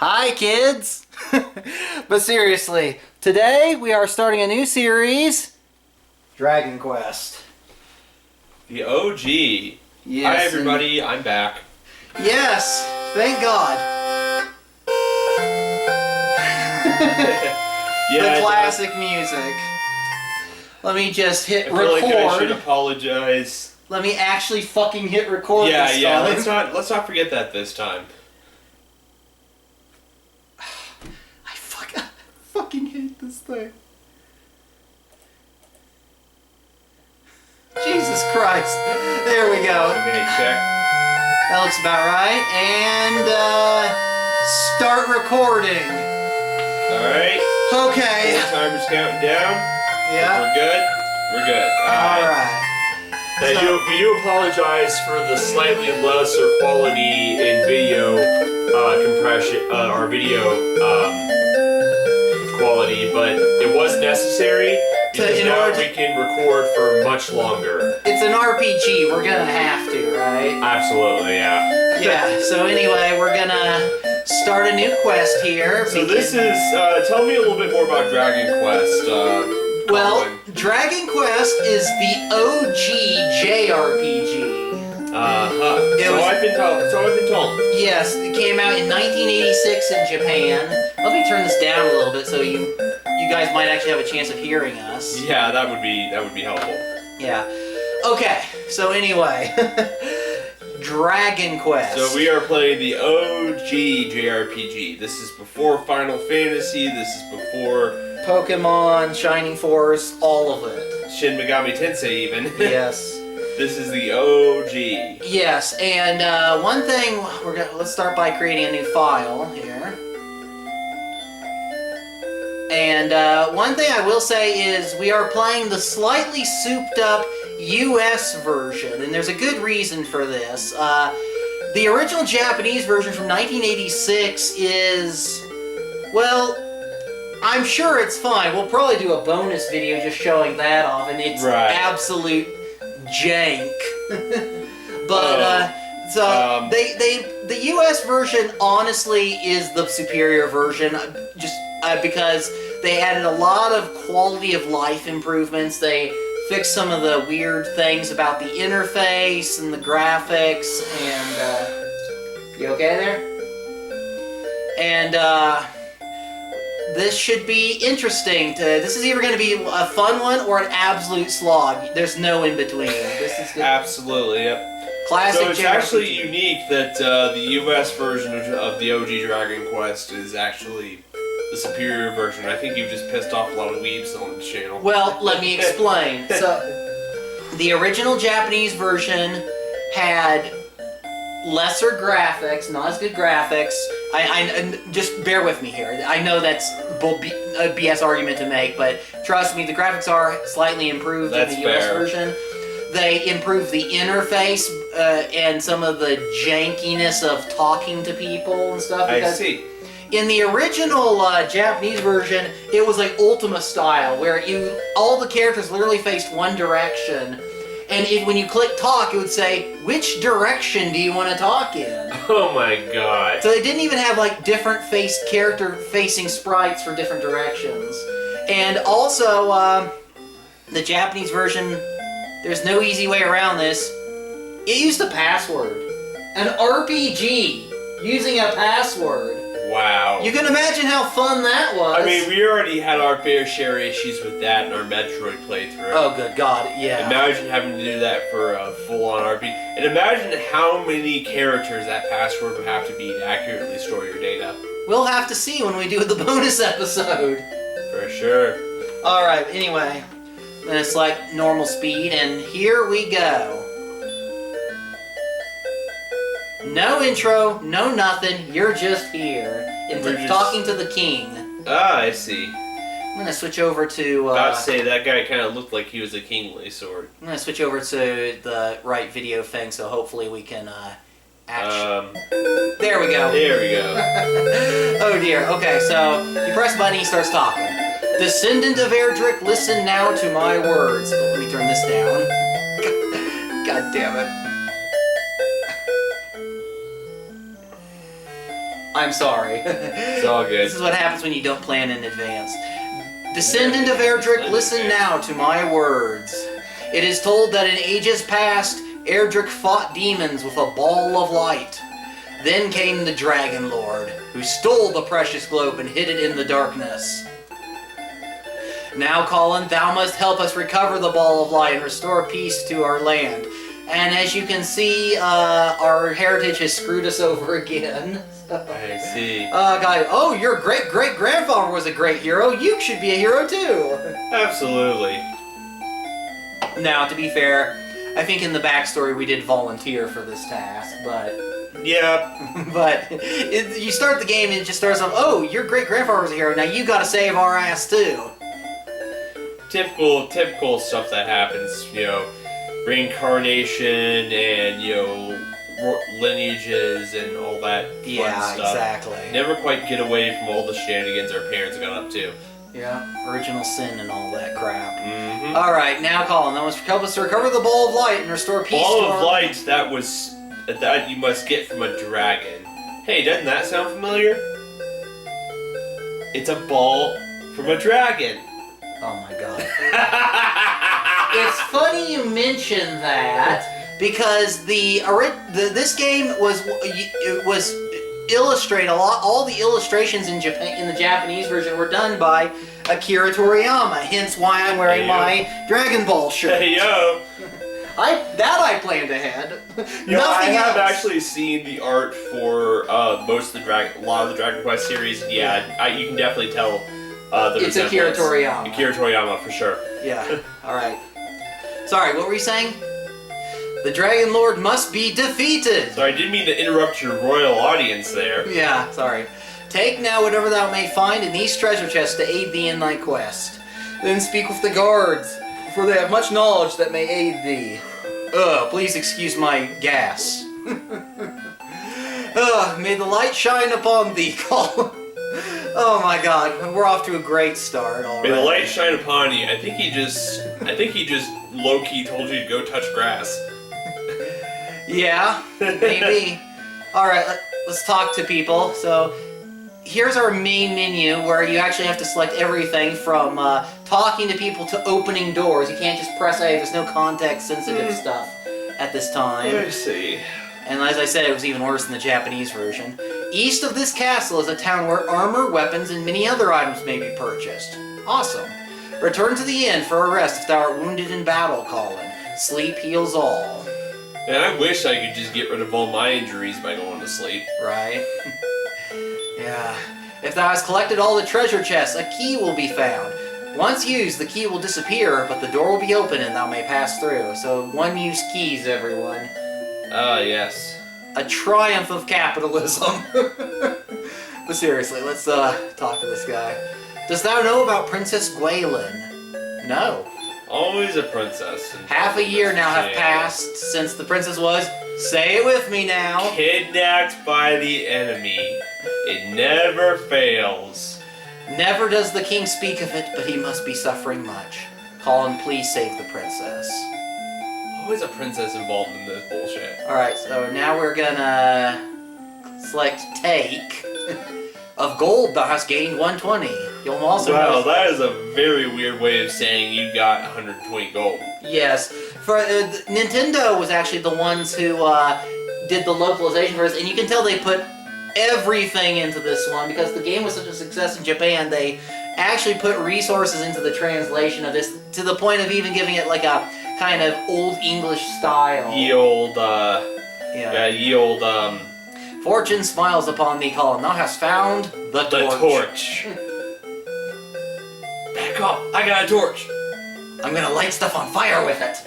Hi, kids! But seriously, today we are starting a new series, Dragon Quest. The OG. Yes, hi, everybody. I'm back. Yes, thank God. Yeah, the classic music. Let me just hit I feel record. like I should apologize. Let me actually fucking hit record this Yeah. time. Let's not forget that this time. I fucking hate this thing. Jesus Christ. There we go. Okay, check. That looks about right. And, start recording. Alright. Okay. Timer's counting down. Yeah. We're good? We're good. Alright. We do apologize for the slightly lesser quality in video compression, or video quality, but it was necessary because now we can record for much longer. It's an RPG, we're gonna have to, right? Absolutely, yeah. Yeah, so anyway, we're gonna start a new quest here. So this is, tell me a little bit more about Dragon Quest. Well, Collin. Dragon Quest is the OG JRPG. So I've been told. Yes, it came out in 1986 in Japan. Let me turn this down a little bit so you guys might actually have a chance of hearing us. Yeah, that would be helpful. Yeah. Okay, so anyway. Dragon Quest. So we are playing the OG JRPG. This is before Final Fantasy, this is before Pokemon, Shining Force, all of it. Shin Megami Tensei even. Yes. This is the OG. Yes, and one thing, let's start by creating a new file here. And one thing I will say is we are playing the slightly souped up US version, and there's a good reason for this. The original Japanese version from 1986 is, well, I'm sure it's fine. We'll probably do a bonus video just showing that off, and it's absolute jank. But the US version honestly is the superior version, just because they added a lot of quality of life improvements. They fixed some of the weird things about the interface and the graphics, and you okay there? And this should be interesting. This is either going to be a fun one or an absolute slog. There's no in between. This is good. Absolutely, yep. Classic. So it's actually unique that the US version of the OG Dragon Quest is actually the superior version. I think you've just pissed off a lot of weebs on the channel. Well, let me explain. So, the original Japanese version had lesser graphics, not as good graphics. I just bear with me here. I know that's a BS argument to make, but trust me, the graphics are slightly improved in the US version. They improved the interface and some of the jankiness of talking to people and stuff. I see. In the original Japanese version, it was like Ultima style, where all the characters literally faced one direction, and when you click talk, it would say, which direction do you want to talk in? Oh my god. So they didn't even have like different character-facing sprites for different directions. And also, the Japanese version, there's no easy way around this. It used a password. An RPG using a password. Wow. You can imagine how fun that was. I mean, we already had our fair share issues with that in our Metroid playthrough. Oh, good God, yeah. Imagine having to do that for a full-on RPG. And imagine how many characters that password would have to be to accurately store your data. We'll have to see when we do the bonus episode. For sure. Alright, anyway. Then it's like normal speed, and here we go. No intro, no nothing, you're just here. Talking to the king. Ah, I see. I'm gonna switch over to... About to say, that guy kind of looked like he was a kingly sword. I'm gonna switch over to the right video thing, so hopefully we can, There we go. There we go. Oh dear, okay, so you press the button, he starts talking. Descendant of Erdrick, listen now to my words. Oh, let me turn this down. God damn it. I'm sorry. It's all good. This is what happens when you don't plan in advance. Descendant of Erdrick, listen now to my words. It is told that in ages past, Erdrick fought demons with a ball of light. Then came the Dragonlord, who stole the precious globe and hid it in the darkness. Now, Collin, thou must help us recover the ball of light and restore peace to our land. And as you can see, our heritage has screwed us over again. I see. God, oh, your great-great-grandfather was a great hero. You should be a hero too. Absolutely. Now, to be fair, I think in the backstory we did volunteer for this task, but... Yeah. But you start the game and it just starts off, oh, your great-grandfather was a hero, now you gotta save our ass too. Typical stuff that happens, you know, reincarnation and, you know, lineages and all that fun Yeah, stuff. exactly. Never quite get away from all the shenanigans our parents got up to. Yeah, original sin and all that crap. Mm-hmm. Alright, now Collin, that must help us to recover the ball of light and restore peace Ball to of our... light that you must get from a dragon. Hey, doesn't that sound familiar? It's a ball from a dragon. Oh my god. It's funny you mention that because this game was illustrated a lot. All the illustrations in the Japanese version were done by Akira Toriyama. Hence why I'm wearing my Dragon Ball shirt. Hey yo. I planned ahead. You know, I Nothing have else. actually seen the art for most of a lot of the Dragon Quest series. Yeah, you can definitely tell. It's Akira Toriyama. Akira Toriyama for sure. Yeah. All right. Sorry, what were you saying? The Dragonlord must be defeated. So I didn't mean to interrupt your royal audience there. Yeah, sorry. Take now whatever thou may find in these treasure chests to aid thee in thy quest. Then speak with the guards, for they have much knowledge that may aid thee. Please excuse my gas. May the light shine upon thee, Collin. Oh my god, we're off to a great start already. May the light shine upon you. I think he just low-key told you to go touch grass. Yeah, maybe. Alright, let's talk to people. So, here's our main menu where you actually have to select everything from talking to people to opening doors. You can't just press A, there's no context-sensitive stuff at this time. I see. And as I said, it was even worse in the Japanese version. East of this castle is a town where armor, weapons, and many other items may be purchased. Awesome. Return to the inn for a rest if thou art wounded in battle, Collin. Sleep heals all. And I wish I could just get rid of all my injuries by going to sleep. Right? Yeah. If thou hast collected all the treasure chests, a key will be found. Once used, the key will disappear, but the door will be open and thou may pass through. So, one-use keys, everyone. Ah, yes. A triumph of capitalism. But seriously, let's talk to this guy. Dost thou know about Princess Gwaelin? No. Always a princess. Half a year now have passed since the princess was, say it with me now, Kidnapped by the enemy. It never fails. Never does the king speak of it, but he must be suffering much. Collin, please save the princess. Always a princess involved in this bullshit. Alright, so now we're gonna select take. Of gold, thou hast gained 120. You'll also Wow, notice... that is a very weird way of saying you got 120 gold. Yes. For Nintendo was actually the ones who did the localization for this, and you can tell they put everything into this one because the game was such a success in Japan. They actually put resources into the translation of this to the point of even giving it like a kind of old English style. Ye old, Fortune smiles upon thee, Collin. Thou hast found the torch. Back up! I got a torch! I'm gonna light stuff on fire with it.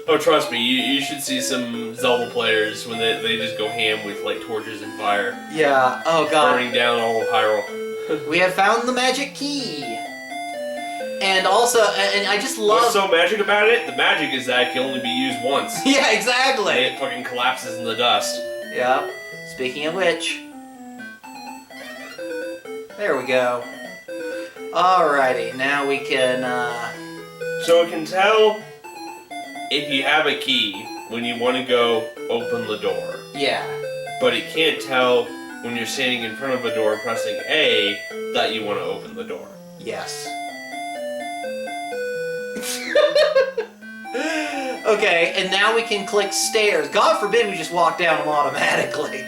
Oh, trust me, you should see some Zelda players when they just go ham with like torches and fire. Yeah, oh god. Burning down all of Hyrule. We have found the magic key. And also, and I just love... What's so magic about it? The magic is that it can only be used once. Yeah, exactly. And it fucking collapses in the dust. Yeah. Speaking of which... There we go. Alrighty, now we can, So it can tell if you have a key when you want to go open the door. yeah. But it can't tell when you're standing in front of a door pressing A that you want to open the door. Yes. Okay, and now we can click stairs. God forbid we just walk down them automatically.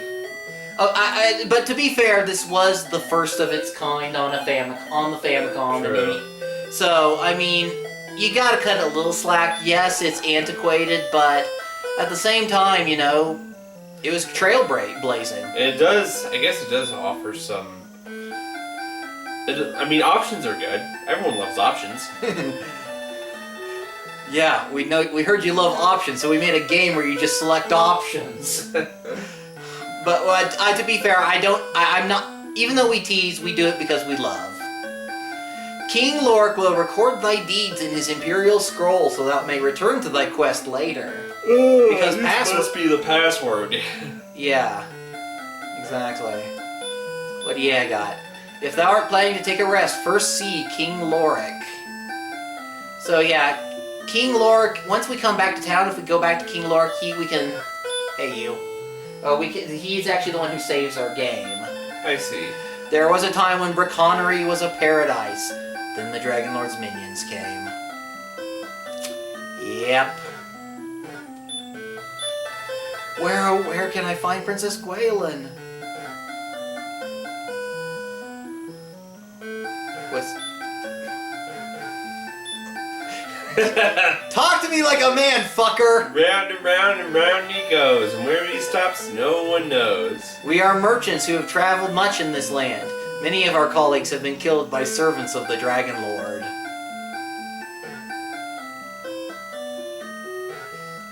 Oh, but to be fair, this was the first of its kind on the Famicom. True. So, I mean, you gotta cut it a little slack. Yes, it's antiquated, but at the same time, you know, it was trailblazing. It does, I guess it does offer some... I mean, options are good. Everyone loves options. Yeah, we heard you love options, so we made a game where you just select options. But to be fair, I'm not. Even though we tease, we do it because we love. King Lork will record thy deeds in his imperial scroll, so thou may return to thy quest later. Because this password must be the password. Yeah, exactly. What do you got? If thou art planning to take a rest, first see King Lorik. So yeah, King Lorik. Once we come back to town, if we go back to King Lorik, we can. Hey you. He's actually the one who saves our game. I see. There was a time when Brecconary was a paradise. Then the Dragonlord's minions came. Yep. Where can I find Princess Gwaelin? Talk to me like a man, fucker! Round and round he goes, and where he stops, no one knows. We are merchants who have traveled much in this land. Many of our colleagues have been killed by servants of the Dragonlord.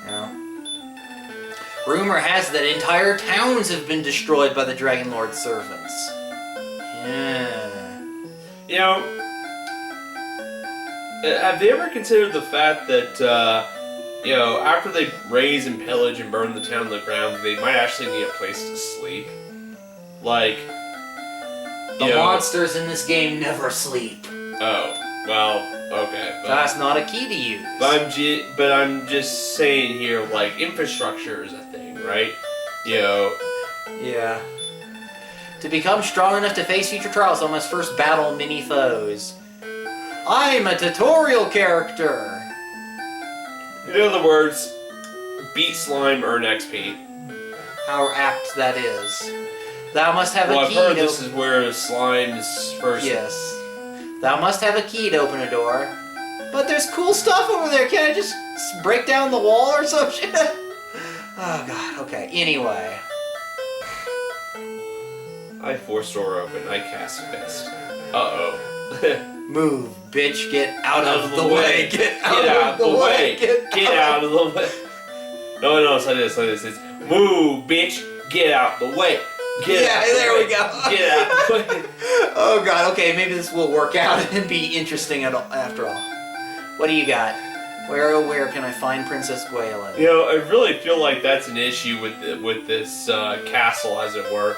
Yeah. Rumor has it that entire towns have been destroyed by the Dragonlord's servants. Yeah. You know, have they ever considered the fact that, you know, after they raze and pillage and burn the town to the ground, they might actually need a place to sleep? Like, the monsters in this game never sleep. Oh, well, okay. But that's not a key to use. But I'm just saying here, like, infrastructure is a thing, right? You know. Yeah. To become strong enough to face future trials, I must first battle many foes. I'm a tutorial character! In other words, beat slime, earn XP. How apt that is. Thou must have a key I've heard this is where slime is first. Yes. Thou must have a key to open a door. But there's cool stuff over there. Can I just break down the wall or some shit? Oh god, okay. Anyway. I force door open. I cast fist. Uh-oh. Move, bitch. Get out of the way. Get out of the way. Get out of the way. No, it's like this. It's move, bitch. Get out the way. There we go. Get out the way. Oh god, okay, maybe this will work out and be interesting after all. What do you got? Where can I find Princess Gwaelin? You know, I really feel like that's an issue with this castle, as it were.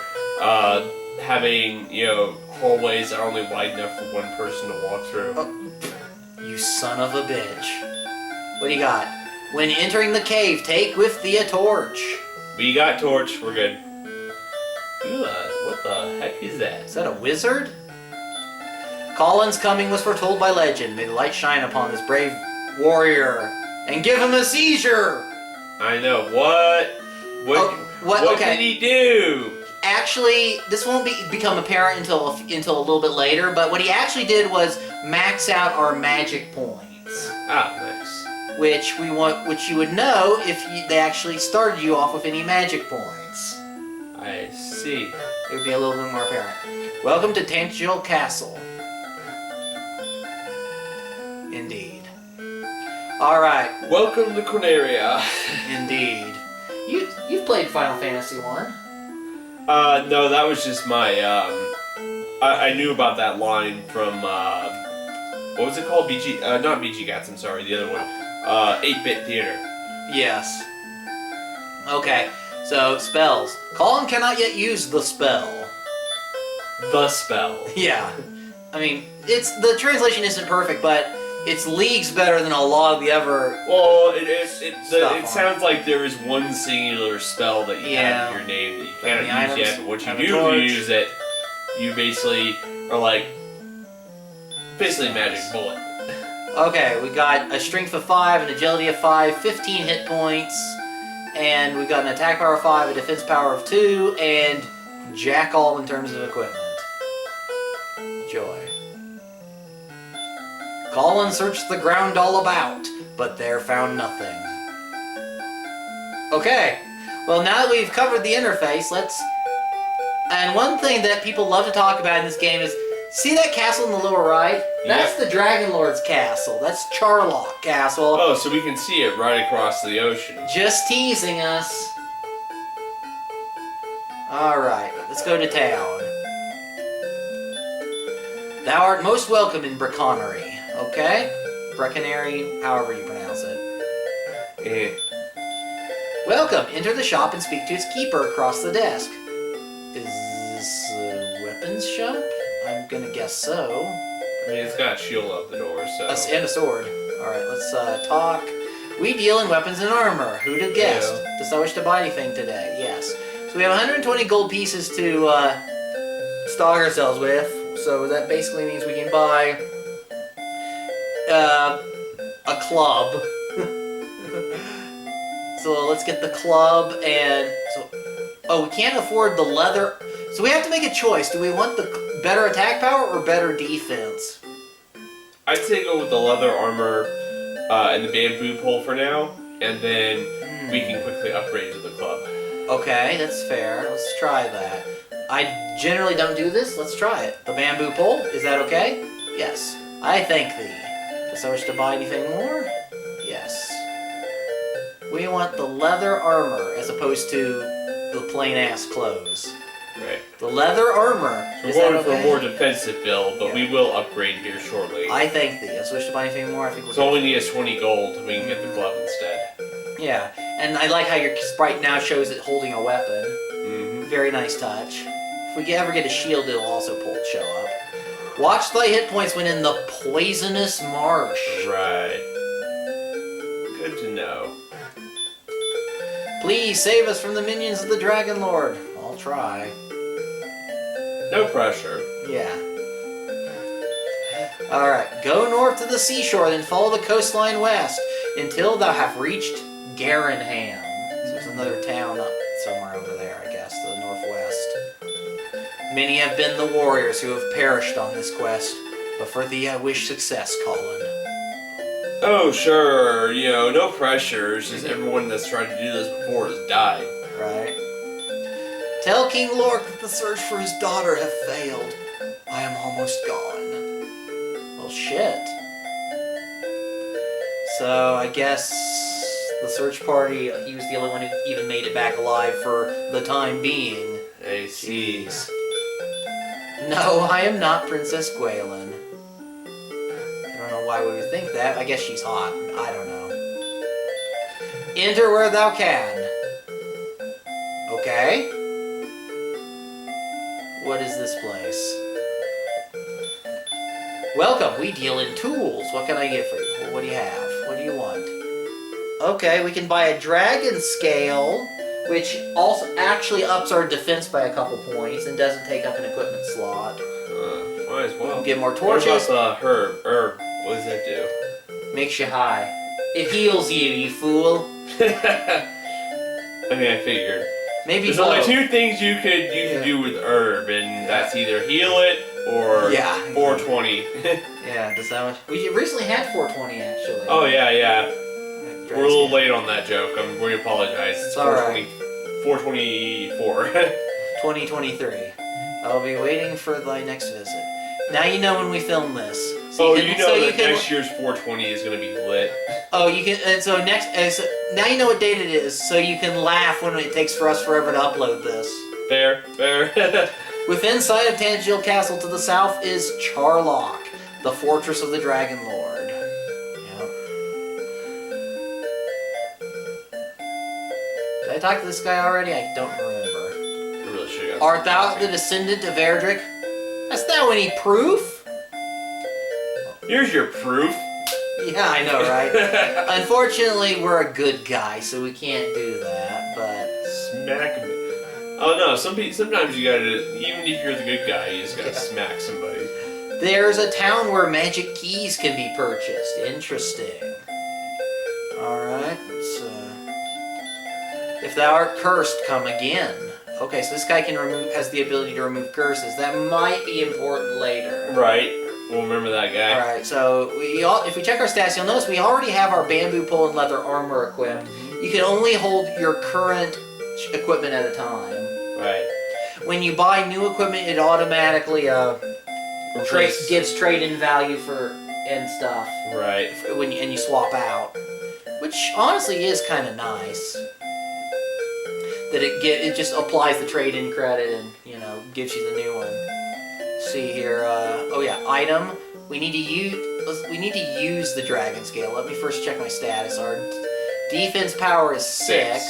Having, you know, hallways that are only wide enough for one person to walk through. Oh, you son of a bitch. What do you got? When entering the cave, take with thee a torch. We got torch, we're good. Ooh, what the heck is that? Is that a wizard? Collin's coming was foretold by legend. May the light shine upon this brave warrior and give him a seizure! I know, what What did he do? Actually, this won't become apparent until a little bit later, but what he actually did was max out our magic points. Ah, nice. Which you would know if they actually started you off with any magic points. I see. It would be a little bit more apparent. Welcome to Tangiel Castle. Indeed. Alright. Welcome to Corneria. Indeed. You've played Final Fantasy 1. No, that was just my, I knew about that line from, what was it called? Not BG Gatson, sorry, the other one. 8-Bit Theater. Yes. Okay, so spells. Collin cannot yet use the spell. The spell. Yeah. I mean, the translation isn't perfect, but it's leagues better than a lot of the other. Well, Stuff it sounds like there is one singular spell that you have in your name that you And the cannot use items yet, but what you have a do torch. use it, you basically are like, basically magic bullet. Okay, we got a strength of 5, an agility of 5, 15 hit points, and we got an attack power of 5, a defense power of 2, and jack all in terms of equipment. Joy. Collin searched the ground all about, but there found nothing. Okay, well now that we've covered the interface, let's... And one thing that people love to talk about in this game is, see that castle in the lower right? That's the Dragonlord's castle. That's Charlock Castle. Oh, so we can see it right across the ocean. Just teasing us. Alright, let's go to town. Thou art most welcome in Brecconary. Okay? Brecconary, however you pronounce it. Welcome. Enter the shop and speak to its keeper across the desk. Is this a weapons shop? I'm gonna guess so. I mean, it's got a shield up the door, so... And a sword. Alright, let's talk. We deal in weapons and armor. Who'd have guessed? Yeah. Does thou wish to buy anything today? Yes. So we have 120 gold pieces to stock ourselves with. So that basically means we can buy a club. So let's get the club and... Oh, we can't afford the leather... So we have to make a choice. Do we want the better attack power or better defense? I'd say go with the leather armor and the bamboo pole for now, and then we can quickly upgrade to the club. Okay, that's fair. Let's try that. I generally don't do this. Let's try it. The bamboo pole, is that okay? Yes. I thank thee. Does thou wish to buy anything more? Yes. We want the leather armor as opposed to the plain-ass clothes. Right. The leather armor. We're going for a more defensive build, but we will upgrade here shortly. I thank thee. Does thou wish to buy anything more? I think we're So all we need is 20 gold, and we can get the club instead. Yeah, and I like how your sprite now shows it holding a weapon. Mm-hmm. Very nice touch. If we ever get a shield, it'll also show up. Watch thy hit points when in the poisonous marsh. Right. Good to know. Please save us from the minions of the Dragonlord. I'll try. No pressure. Yeah. Alright, go north to the seashore, then follow the coastline west until thou have reached Garenham. So there's another town up somewhere over there, I guess, to the northwest. Many have been the warriors who have perished on this quest, but for thee I wish success, Collin. Oh, sure. You know, no pressure. It's just everyone that's tried to do this before has died. Right? Tell King Lork that the search for his daughter have failed. I am almost gone. Well, shit. So, I guess the search party, he was the only one who even made it back alive for the time being. I see. Jeez. No, I am not Princess Gwaelin. I don't know why we would think that. I guess she's hot. I don't know. Enter where thou can. Okay. What is this place? Welcome, we deal in tools. What can I get for you? What do you have? What do you want? Okay, we can buy a dragon scale, which also actually ups our defense by a couple points and doesn't take up an equipment slot. Might as well. Get more What torches. about the herb? What does that do? Makes you high. It heals you, you fool. I mean, I figured. Maybe There's both. only two things you could do with herb, and that's either heal it or 420. Yeah, does that much? We recently had 420 actually. Oh yeah. Dragon We're a little scale. late on that joke. We apologize. It's alright. 424. 2023. I'll be waiting for thy next visit. Now you know when we film this. So you you can- know so that you can- next year's 420 is going to be lit. Oh, you can. And so next. So now you know what date it is, so you can laugh when it takes for us forever to upload this. Fair. Within sight of Tangiel Castle to the south is Charlock, the fortress of the Dragonlord. Yep. Did I talk to this guy already? I don't remember. I really should have. Art thou the descendant of Erdrick? Hast thou any proof? Here's your proof. Yeah, I know, right? Unfortunately, we're a good guy, so we can't do that, but... Smack me. Oh no, sometimes you gotta, even if you're the good guy, you just gotta smack somebody. There's a town where magic keys can be purchased. Interesting. Alright, let's, if thou art cursed, come again. Okay, so this guy has the ability to remove curses. That might be important later. Right. We'll remember that guy. Alright, so if we check our stats, you'll notice we already have our bamboo pole and leather armor equipped. You can only hold your current equipment at a time. Right. When you buy new equipment, it automatically gives trade-in value and stuff. Right. And you swap out, which honestly is kind of nice. That it just applies the trade-in credit and gives you the new one. See here. Oh yeah, item. We need to use the dragon scale. Let me first check my status. Our defense power is 6.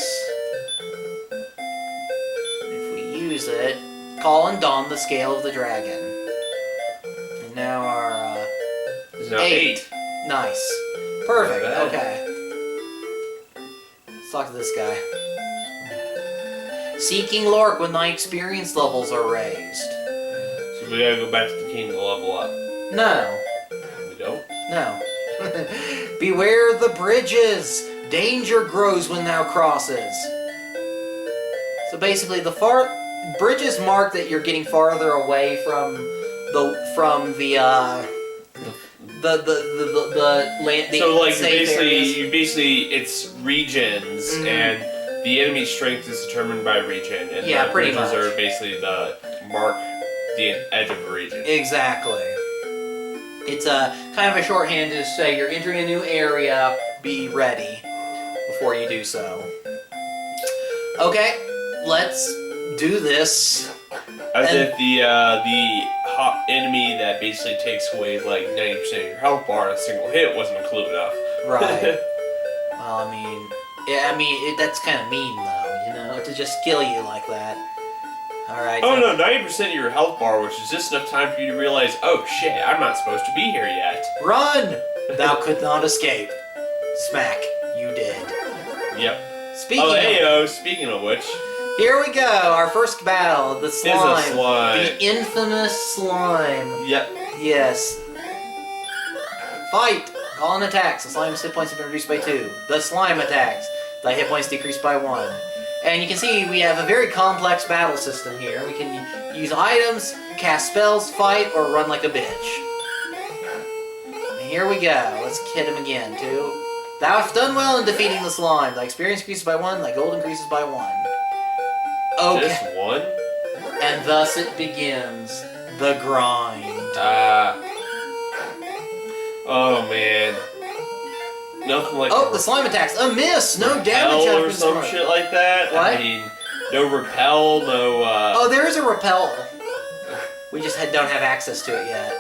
If we use it, Collin donned the scale of the dragon. And now our It's now 8. Nice. Perfect. Not bad. Okay. Let's talk to this guy. Seeking Lork when thy experience levels are raised. So we gotta go back to the king to level up. No. We don't? No. Beware the bridges! Danger grows when thou crosses. So basically, bridges mark that you're getting farther away from the land. So like safe areas. it's regions and the enemy's strength is determined by region, and Yeah, the pretty bridges much. are basically the edge of the region. Exactly. It's kind of a shorthand to say you're entering a new area, be ready before you do so. Okay, let's do this. As if the hot enemy that basically takes away like 90% of your health bar in a single hit wasn't a clue enough. Right. Well, that's kind of mean though, to just kill you like that. Alright. Oh no, 90% of your health bar, which is just enough time for you to realize, oh shit, I'm not supposed to be here yet. Run! Thou could not escape. Smack. You did. Yep. Speaking of which. Here we go, our first battle, the slime. Is a slime. The infamous slime. Yep. Yes. Fight! Collin attacks. The slime's hit points have been reduced by 2. The slime attacks. Thy hit points decreased by 1. And you can see we have a very complex battle system here. We can use items, cast spells, fight, or run like a bitch. And here we go. Let's hit him again, too. Thou hast done well in defeating the slime. Thy experience increases by 1, thy gold increases by 1. Okay. Just 1? And thus it begins. The grind. Oh man. Nothing like the slime attacks. A miss! No damage repel has or been some scored. shit like that. What? I mean, no repel, no Oh, there is a repel. We just don't have access to it yet.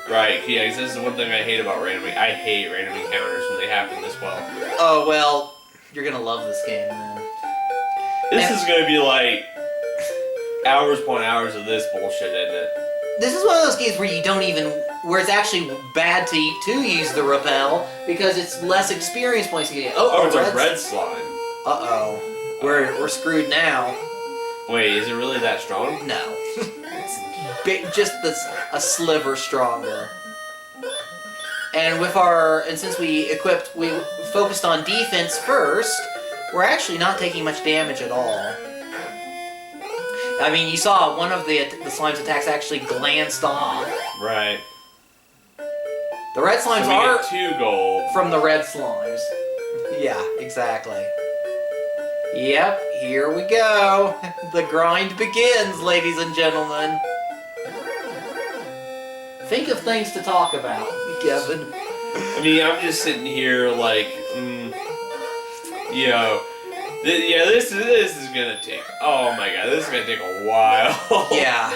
Right, yeah, 'cause this is one thing I hate about random. I hate random encounters when they happen this well. Oh, well, you're gonna love this game then. This is gonna be like hours upon hours of this bullshit, isn't it? This is one of those games where it's actually bad to use the repel because it's less experience points you get. Oh, it's a red slime. Uh-oh. We're screwed now. Wait, is it really that strong? No. It's just a sliver stronger. And since we focused on defense first, we're actually not taking much damage at all. I mean, you saw one of the slime's attacks actually glanced off. Right. The red slimes So we are get 2 gold. from the red slimes. Yeah, exactly. Yep, here we go. The grind begins, ladies and gentlemen. Think of things to talk about, Kevin. I mean, I'm just sitting here like, this is gonna take. Oh my god, this is gonna take a while. Yeah.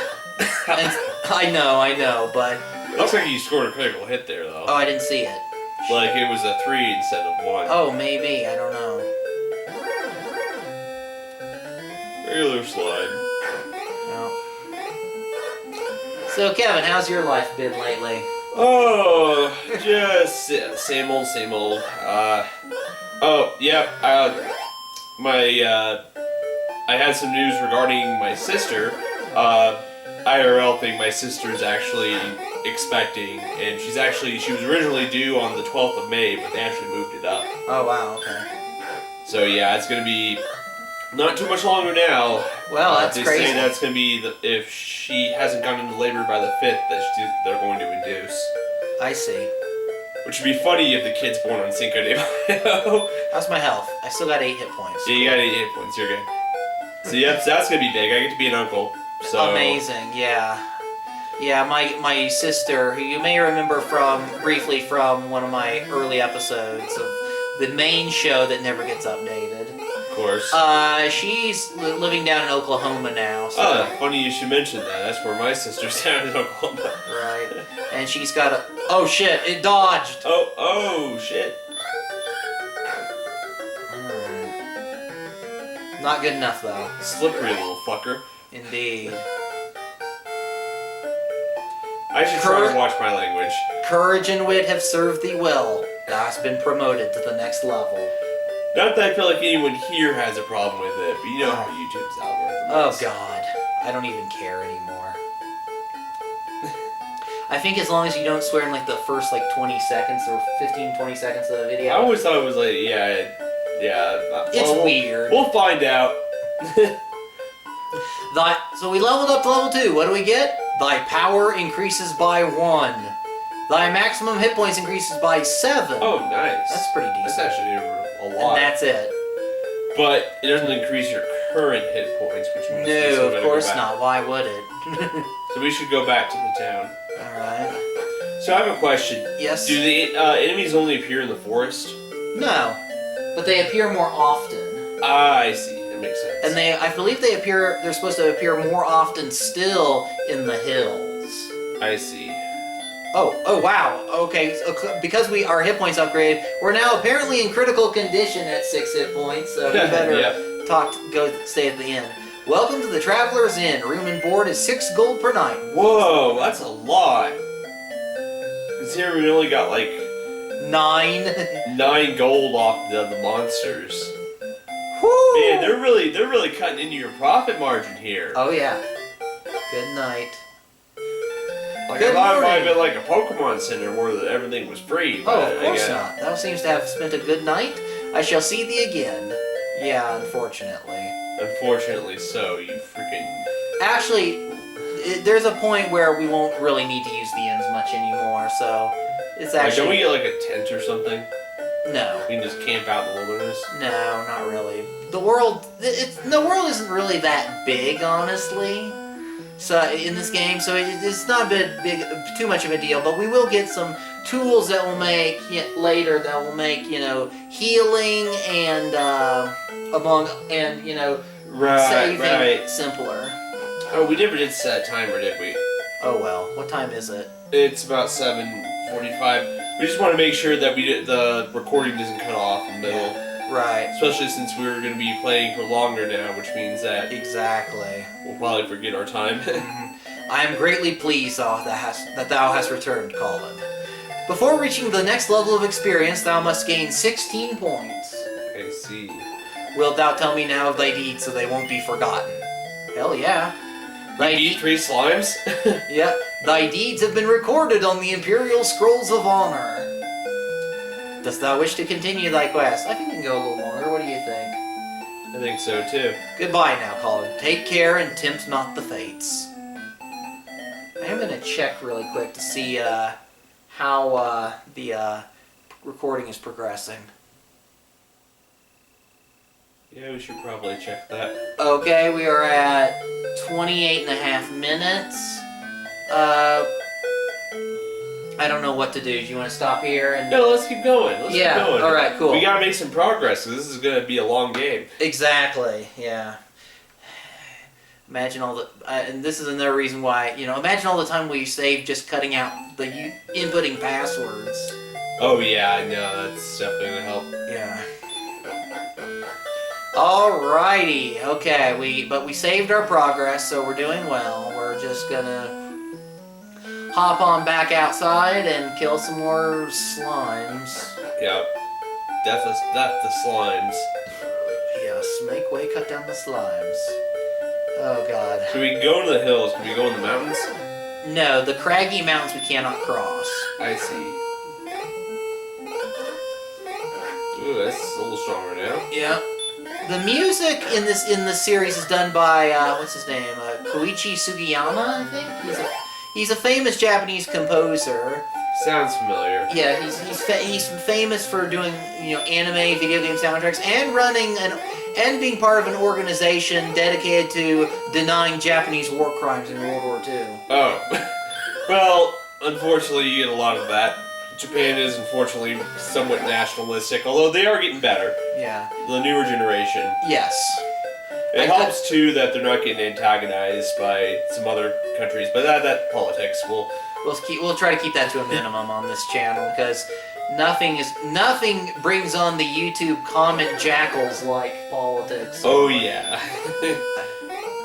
I know, but... Looks like you scored a critical hit there, though. Oh, I didn't see it. Like it was a 3 instead of 1. Oh, maybe. I don't know. Regular slide. No. So, Kevin, how's your life been lately? Oh, just same old, same old. Oh, yeah. I had some news regarding my sister. IRL thing. My sister's actually expecting, and she was originally due on the 12th of May, but they actually moved it up. Oh wow, okay. So yeah, it's gonna be not too much longer now. Well, that's they crazy. say that's gonna be if she hasn't gone into labor by the 5th, they're going to induce. I see. Which would be funny if the kid's born on Cinco de Mayo. How's my health? I still got 8 hit points. Yeah, you got 8 hit points. You're good. So yeah, that's gonna be big. I get to be an uncle. So amazing, yeah. Yeah, my sister, who you may remember briefly from one of my early episodes of the main show that never gets updated. Of course. She's living down in Oklahoma now. So. Oh, funny you should mention that. That's where my sister's down in Oklahoma. Right. And she's got a... Oh shit, it dodged! Oh shit. Not good enough though. Slippery little fucker. Indeed. I should try to watch my language. Courage and wit have served thee well. Thou hast been promoted to the next level. Not that I feel like anyone here has a problem with it, but you know how YouTube's algorithm Oh is. god. I don't even care anymore. I think as long as you don't swear in like the first like 20 seconds or 15-20 seconds of the video. I always thought it was like, yeah. It's weird. We'll find out. So we leveled up to level 2. What do we get? Thy power increases by 1. Thy maximum hit points increases by 7. Oh, nice. That's pretty decent. That's actually a lot. And that's it. But it doesn't increase your current hit points, which means No, of course not. Why would it? So we should go back to the town. Alright. So I have a question. Yes? Do the enemies only appear in the forest? No. But they appear more often. Ah, I see. That makes sense. And I believe they're supposed to appear more often still in the hills. I see. Oh wow. Okay, so because our hit points upgraded, we're now apparently in critical condition at 6 hit points, so we better go stay at the inn. Welcome to the Traveler's Inn. Room and board is 6 gold per night. Whoa, that's a lot. Cause here we only got like 9. 9 gold off the monsters. Woo! Man, they're really cutting into your profit margin here. Oh yeah. Good night. Like Good I thought it might morning. have been like a Pokemon Center where everything was free. Oh, But of course not. Thou seems to have spent a good night. I shall see thee again. Yeah, unfortunately. Unfortunately so, you freaking... Actually, there's a point where we won't really need to use the inns much anymore, so it's Like, actually... don't we get like a tent or something? No. We can just camp out in the wilderness? No, not really. The world isn't really that big, honestly. So in this game, so it's not too much of a deal. But we will get some tools that will make later that will make healing and saving simpler. Oh, we never did set a timer, did we? Oh well, what time is it? It's about 7:45. We just want to make sure that the recording doesn't cut off in the middle. Right. Especially since we're going to be playing for longer now, which means that Exactly. we'll probably forget our time. I am greatly pleased that thou hast returned, Collin. Before reaching the next level of experience, thou must gain 16 points. I see. Wilt thou tell me now of thy deeds so they won't be forgotten? Hell yeah. You beat 3 slimes? Yeah. Thy deeds have been recorded on the Imperial Scrolls of Honor. Dost thou wish to continue thy quest? I think we can go a little longer. What do you think? I think so too. Goodbye now, Collin. Take care and tempt not the fates. I am going to check really quick to see how the recording is progressing. Yeah, we should probably check that. Okay, we are at 28.5 minutes. I don't know what to do. Do you want to stop here? No, let's keep going. Let's keep going. Alright, cool. We gotta make some progress, because this is gonna be a long game. Exactly, yeah. Imagine all the... and this is another reason why, imagine all the time we save just cutting out the inputting passwords. Oh yeah, I know, that's definitely gonna help. Yeah. Alrighty, okay, but we saved our progress, so we're doing well. We're just gonna hop on back outside and kill some more slimes. Yeah. Death the slimes. Yes, make way, cut down the slimes. Oh god. Should we go into the hills? Can we go in the mountains? No, the craggy mountains we cannot cross. I see. Ooh, that's a little stronger now. Yeah. The music in the series is done by what's his name? Koichi Sugiyama, I think. He's a famous Japanese composer. Sounds familiar. Yeah, he's famous for doing anime, video game soundtracks, and running and being part of an organization dedicated to denying Japanese war crimes in World War II. Oh, well, unfortunately, you get a lot of that. Japan is unfortunately somewhat nationalistic, although they are getting better. Yeah. The newer generation. Yes. It helps too that they're not getting antagonized by some other countries, but that politics will. We'll try to keep that to a minimum on this channel because nothing brings on the YouTube comment jackals like politics. Oh yeah.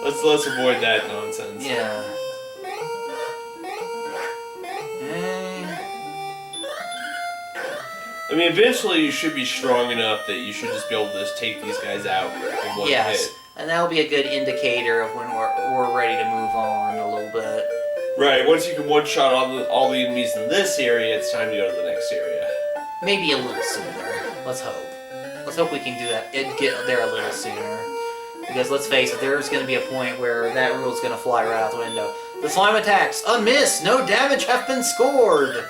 let's avoid that nonsense. Yeah. I mean, eventually you should be strong enough that you should just be able to just take these guys out in one hit. And that'll be a good indicator of when we're ready to move on a little bit. Right, once you can one-shot all the enemies in this area, it's time to go to the next area. Maybe a little sooner. Let's hope. Let's hope we can do that and get there a little sooner. Because let's face it, there's going to be a point where that rule is going to fly right out the window. The slime attacks. A miss. No damage have been scored.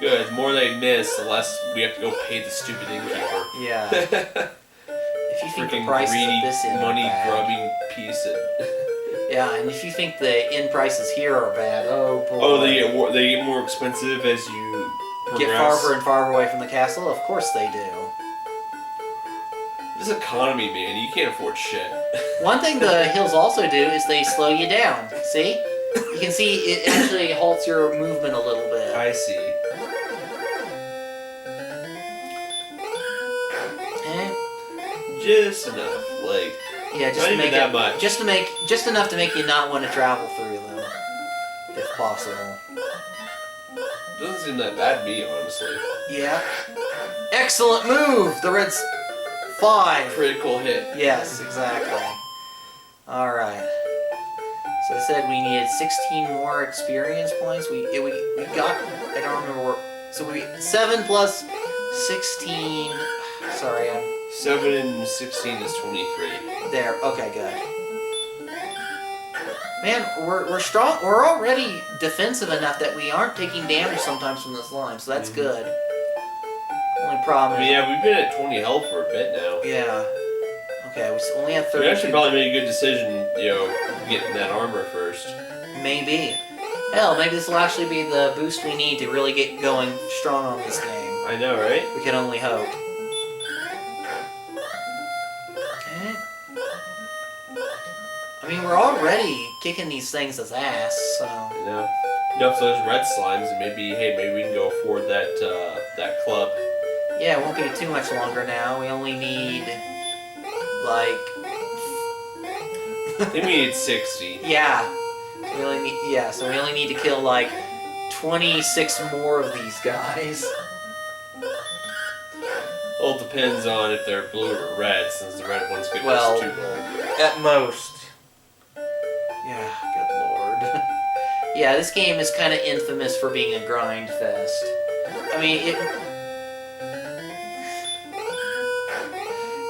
Good. The more they miss, the less we have to go pay the stupid innkeeper. Yeah. If you think the Freaking price greedy, of this inn are money bad. grubbing piece of... Yeah, and if you think the inn prices here are bad, oh boy. Oh, they get more expensive as you progress. Get farther and farther away from the castle? Of course they do. This economy, man, you can't afford shit. One thing the hills also do is they slow you down. See? You can see it actually halts your movement a little bit. I see. Just enough, like Yeah, just not to even make that it, much. just enough to make you not want to travel through them, if possible. Doesn't seem that bad to me, honestly. Yeah. Excellent move. The Reds 5. Critical hit. Yes, exactly. All right. So I said we needed 16 more experience points. We got. I don't remember. So 7 plus 16. Sorry, 7 and 16 is 23. there. Okay, good. Man, we're strong. We're already defensive enough that we aren't taking damage sometimes from the slime, so that's good. Only problem. I mean, yeah, we've been at 20 health for a bit now. Yeah. Okay, we only have We 30. actually probably made a good decision, getting that armor first. Maybe. Hell, maybe this will actually be the boost we need to really get going strong on this game. I know, right? We can only hope. Okay. I mean, we're already kicking these things' ass, so... You know, enough of those red slimes, and maybe we can go afford that club. Yeah, it won't be too much longer now. We only need... like... I think we need 60. Yeah. So we only need to kill, like, 26 more of these guys. Well, it depends on if they're blue or red, since the red ones get Well, us too long. At most. Yeah, good lord. Yeah, this game is kind of infamous for being a grind fest. I mean,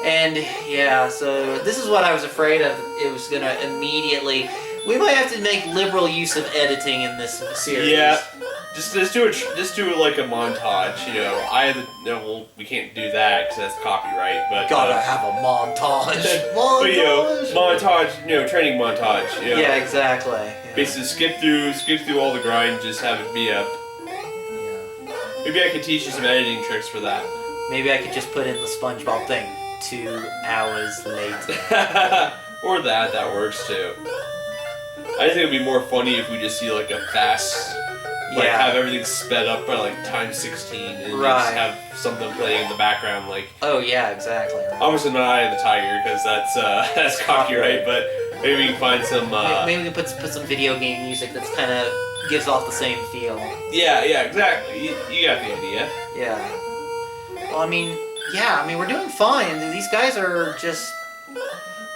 And, yeah, so this is what I was afraid of. It was going to immediately... We might have to make liberal use of editing in this series. Yeah, just do like a montage. We can't do that because that's copyright. But Gotta have a montage. but montage. Training montage. Yeah, exactly. Yeah. Basically, skip through all the grind. Just have it be up. Yeah. Maybe I could teach you some editing tricks for that. Maybe I could just put in the SpongeBob thing. 2 hours later. Or that works too. I think it'd be more funny if we just see like a fast, have everything sped up by like times 16, and just have something playing in the background, like. Oh yeah, exactly. Right. Obviously not Eye of the Tiger because that's copyright, but Maybe we can find some. Maybe we can put some video game music that's kind of gives off the same feel. Yeah, exactly. You got the idea. Yeah. Well, I mean, we're doing fine. These guys are just.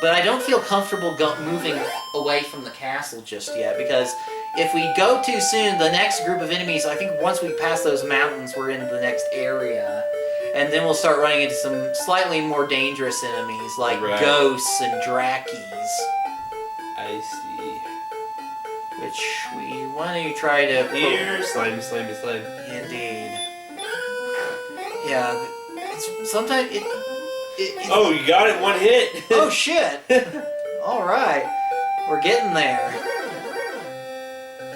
But I don't feel comfortable moving away from the castle just yet, because if we go too soon, the next group of enemies, I think once we pass those mountains, we're in the next area. And then we'll start running into some slightly more dangerous enemies, like ghosts and drakkies. I see. Which we want to try to... Here, slime. Indeed. Yeah, sometimes it's... Oh, you got it, one hit! Oh, shit! Alright, we're getting there.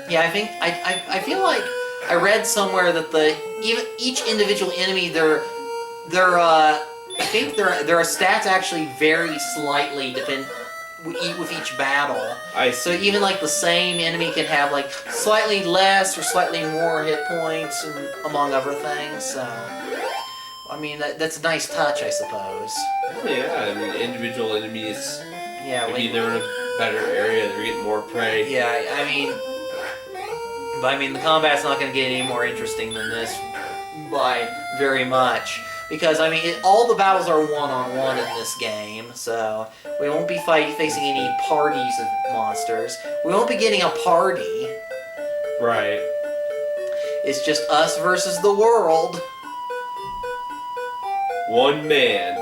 Yeah, I feel like I read somewhere that each individual enemy, their stats actually vary slightly with each battle. So even like the same enemy can have like slightly less or slightly more hit points, and among other things. So I mean that's a nice touch, I suppose. Oh yeah, I mean individual enemies. Yeah, maybe they're in a better area. They're getting more prey. Yeah, I mean the combat's not going to get any more interesting than this by very much. Because, I mean, all the battles are one-on-one in this game, so we won't be facing any parties of monsters. We won't be getting a party. Right. It's just us versus the world. One man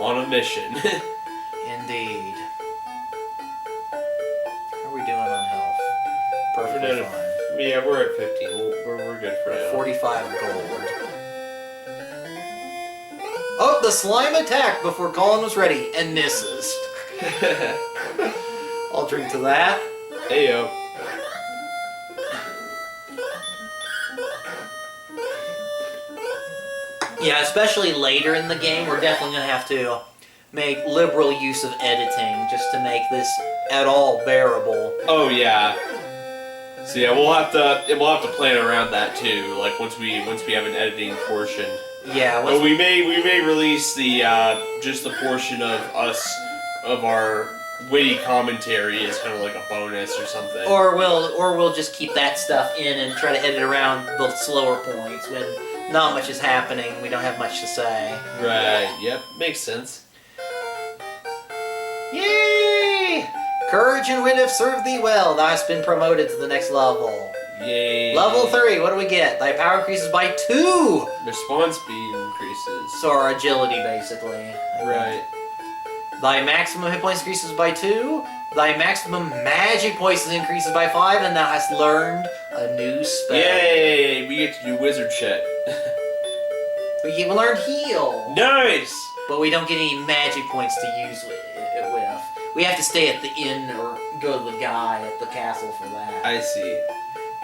on a mission. Indeed. How are we doing on health? Perfectly fine. Yeah, we're at 15. We're good for now. 45 gold. Oh, the slime attacked before Collin was ready, and misses. I'll drink to that. Heyo. Yeah, especially later in the game, we're definitely going to have to make liberal use of editing just to make this at all bearable. Oh yeah. So yeah, we'll have to plan around that too. Like once we have an editing portion. Yeah. But we may release the just the portion of our witty commentary as kind of like a bonus or something. Or we'll just keep that stuff in and try to edit around the slower points when not much is happening. We don't have much to say. Right. Yep. Makes sense. Yay! Courage and wit have served thee well. Thou hast been promoted to the next level. Yay. Level 3, what do we get? Thy power increases by 2! Response speed increases. So our agility, basically. Right. Thy maximum hit points increases by 2. Thy maximum magic points increases by 5, and thou hast learned a new spell. Yay! We get to do wizard shit. We learned heal. Nice! But we don't get any magic points to use it with. We have to stay at the inn or go to the guy at the castle for that. I see.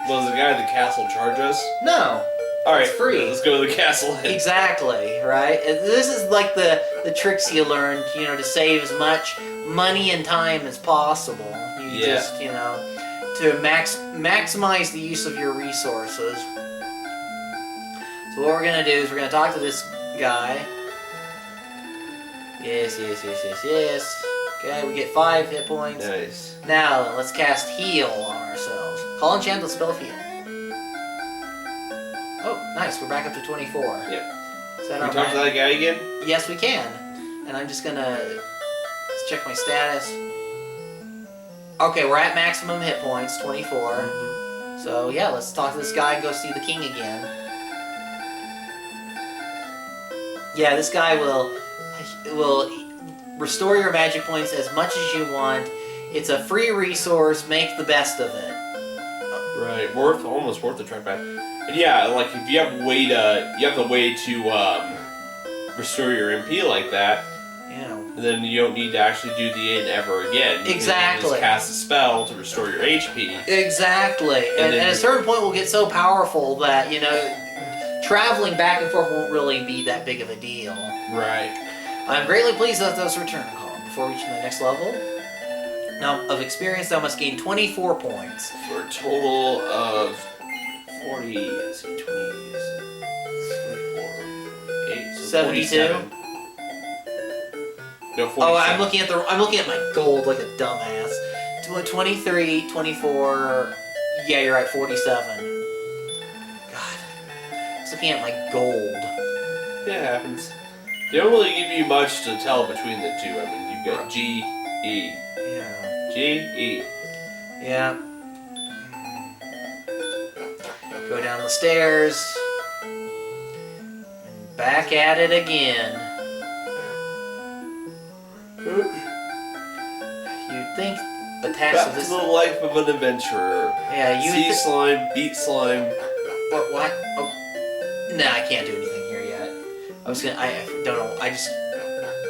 Well, does the guy at the castle charge us? No. Alright, it's free. Let's go to the castle. Exactly, right? And this is like the tricks you learned, to save as much money and time as possible. Just, to maximize the use of your resources. So what we're going to do is we're going to talk to this guy. Yes. Okay, we get 5 hit points. Nice. Now, let's cast heal on ourselves. Call enchant the spell of heal. Oh, nice. We're back up to 24. Yep. Is that Can we talk to that guy again? Yes, we can. And I'm just gonna check my status. Okay, we're at maximum hit points, 24. So yeah, let's talk to this guy and go see the king again. Yeah, this guy will restore your magic points as much as you want. It's a free resource. Make the best of it. Right, almost worth the trek back. And yeah, like if you have the way to restore your MP like that, then you don't need to actually do the inn ever again. Exactly. You can just cast a spell to restore your HP. Exactly. And at a certain point, we'll get so powerful that traveling back and forth won't really be that big of a deal. Right. I'm greatly pleased that those return, Collin. Before reaching the next level of experience, thou must gain 24 points. For a total of 40, let's see, 20, 8, so 72? 47. No, 47. Oh, I'm looking at my gold like a dumbass. 23, 24. Yeah, you're right. 47. God, I was looking at my gold. Yeah, it happens. They don't really give you much to tell between the two. I mean, you've got G, E. Yeah. G, E. Yeah. Go down the stairs. And back at it again. You'd think attached Back to this. to the life of an adventurer. Yeah, you See would slime, beat slime. What? Oh. Nah, I can't do anything here yet. I don't know. I just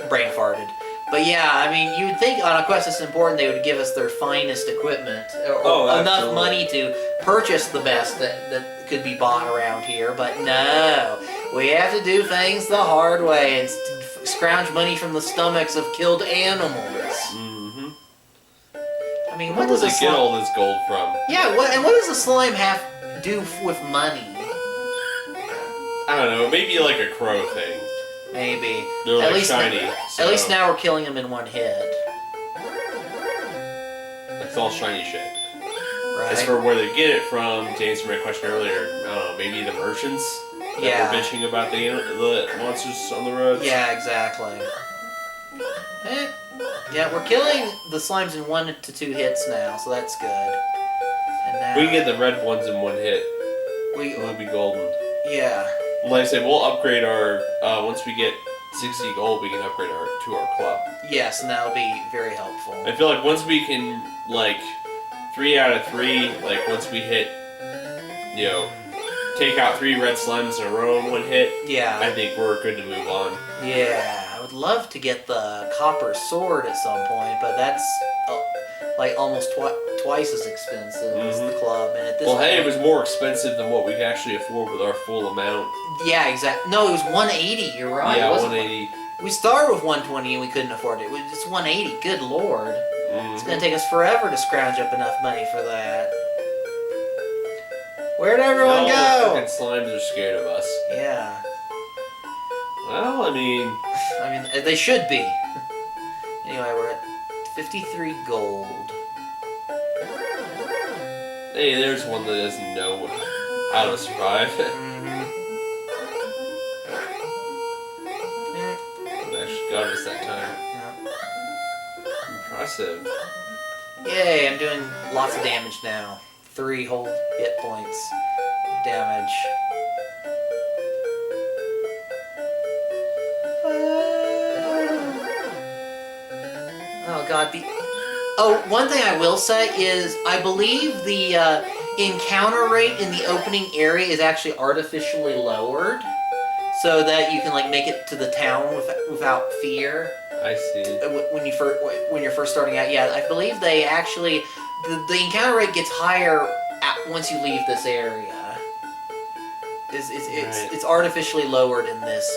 brain farted. But yeah, I mean, you would think on a quest this important they would give us their finest equipment. Or enough money to purchase the best that could be bought around here. But no. We have to do things the hard way and scrounge money from the stomachs of killed animals. Mm-hmm. I mean, Where does it get all this gold from? Yeah, what does the slime have to do with money? I don't know, maybe like a crow thing. Maybe. They're at like least shiny. At least now we're killing them in one hit. It's all shiny shit. Right. As for where they get it from, to answer my question earlier, I don't know, maybe the merchants that were bitching about the monsters on the roads? Yeah, exactly. Yeah, we're killing the slimes in 1 to 2 hits now, so that's good. And now We can get the red ones in one hit. We'll be golden. Yeah. Like I said, we'll upgrade our, once we get 60 gold, we can upgrade to our club. Yes, and that'll be very helpful. I feel like once we can, like, 3 out of 3, like, once we hit, you know, take out 3 red slimes in a row in one hit, Yeah. I think we're good to move on. Yeah, I would love to get the copper sword at some point, but that's like almost twice as expensive as the club. And at this point, Hey, it was more expensive than what we could actually afford with our full amount. Yeah, exactly. No, it was 180. You're right. Yeah, It wasn't 180. We started with 120 and we couldn't afford it. It's 180. Good lord. Mm-hmm. It's gonna take us forever to scrounge up enough money for that. Where'd everyone The go? fucking slimes are scared of us. Yeah. Well, I mean, They should be. Anyway, we're at 53 gold. hey, there's one that doesn't know how to survive. It actually got us that time. Impressive. Yay, I'm doing lots of damage now. 3 whole hit points of damage. Oh god, one thing I will say is I believe the encounter rate in the opening area is actually artificially lowered so that you can like make it to the town without fear. I see. When you're first starting out, yeah, I believe they actually the encounter rate gets higher once you leave this area. It's artificially lowered in this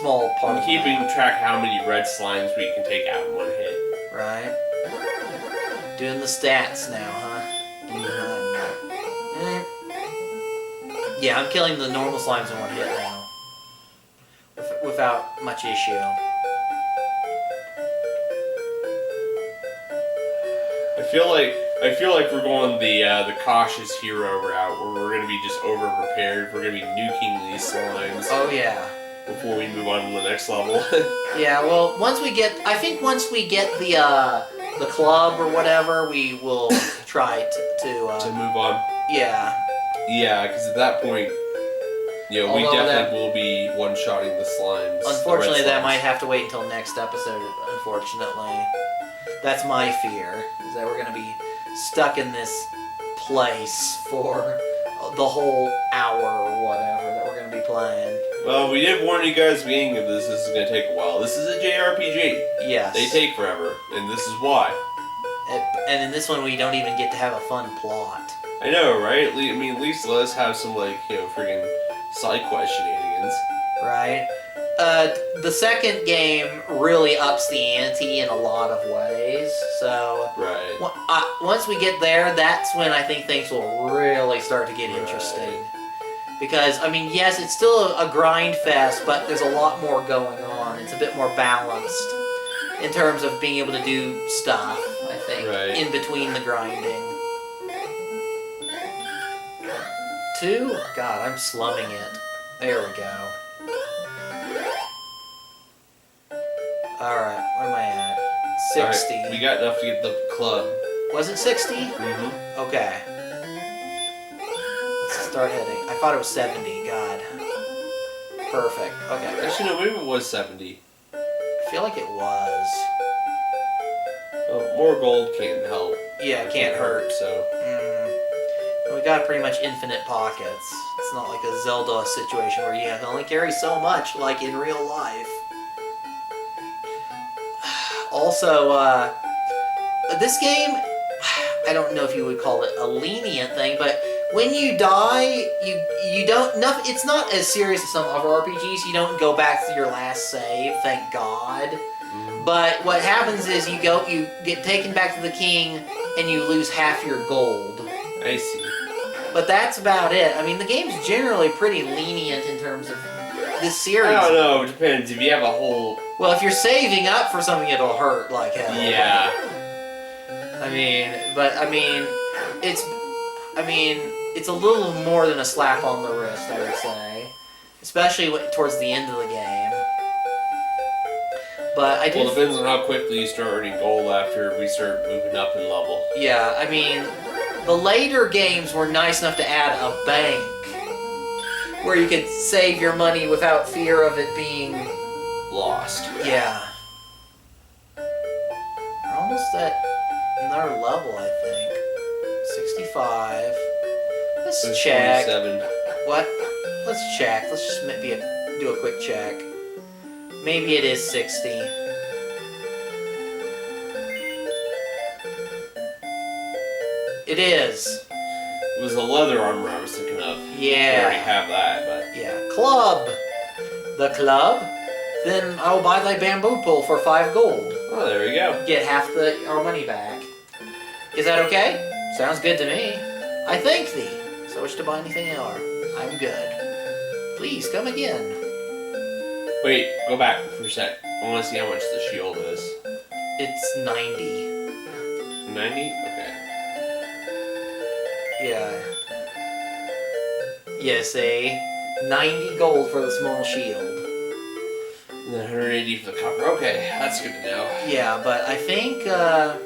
small part. I'm keeping track how many red slimes we can take out in one hit. Right. Doing the stats now, huh? Yeah, I'm killing the normal slimes in one hit now, without much issue. I feel like we're going the cautious hero route, where we're gonna be just over prepared. We're gonna be nuking these slimes. Oh yeah. Before we move on to the next level. Yeah. Well, once we get the club or whatever, we will try to move on. Yeah. Yeah, because at that point, you know, we definitely will be one-shotting the slimes. Unfortunately, the red that slimes. might have to wait until next episode. Unfortunately, that's my fear, is that we're gonna be stuck in this place for the whole hour or whatever that we're gonna be playing. Well, we did warn you guys at the beginning of this. This is going to take a while. This is a JRPG. Yes. They take forever, and this is why. And in this one, we don't even get to have a fun plot. I know, right? I mean, at least let us have some, like, you know, freaking side quest shenanigans. Right. The second game really ups the ante in a lot of ways. So right. Once we get there, that's when I think things will really start to get interesting. Because, I mean, yes, it's still a grind fest, but there's a lot more going on. It's a bit more balanced in terms of being able to do stuff, I think, Right. in between the grinding. 2? God, I'm slumming it. There we go. Alright, where am I at? 60. Alright, we got enough to get the club. Was it 60? Mm-hmm. Okay. Let's start heading. I thought it was 70. God. Perfect. Okay. Actually, no, maybe it was 70. I feel like it was. Oh, more gold can't help. Yeah, it can't hurt. So. We got pretty much infinite pockets. It's not like a Zelda situation where you can only carry so much, like in real life. Also, this game, I don't know if you would call it a lenient thing, but when you die, you don't. It's not as serious as some other RPGs. You don't go back to your last save, thank God. But what happens is you get taken back to the king, and you lose half your gold. I see. But that's about it. I mean, the game's generally pretty lenient in terms of this series. I don't know. It depends. If you have a whole. Well, if you're saving up for something, it'll hurt like hell. Yeah. It's a little more than a slap on the wrist, I would say, especially towards the end of the game. But I do. Well, it depends on how quickly you start earning gold after we start moving up in level. Yeah, I mean, the later games were nice enough to add a bank where you could save your money without fear of it being Lost. Yeah. We're almost at another level, I think. 65. Let's check. 47. What? Let's check. Let's just do a quick check. Maybe it is 60. It is. It was the leather armor I was thinking of. Yeah. I already have that, but. Yeah. Club. The club? Then I will buy thy bamboo pole for 5 gold. Oh, there we go. Get half our money back. Is that okay? Sounds good to me. I thank thee. So wish to buy anything more. I'm good. Please come again. Wait, go back for a sec. I want to see how much the shield is. It's 90. 90? Okay. Yeah. Yeah, say 90 gold for the small shield. And then 180 for the copper. Okay, that's good to know. Yeah, but I think, I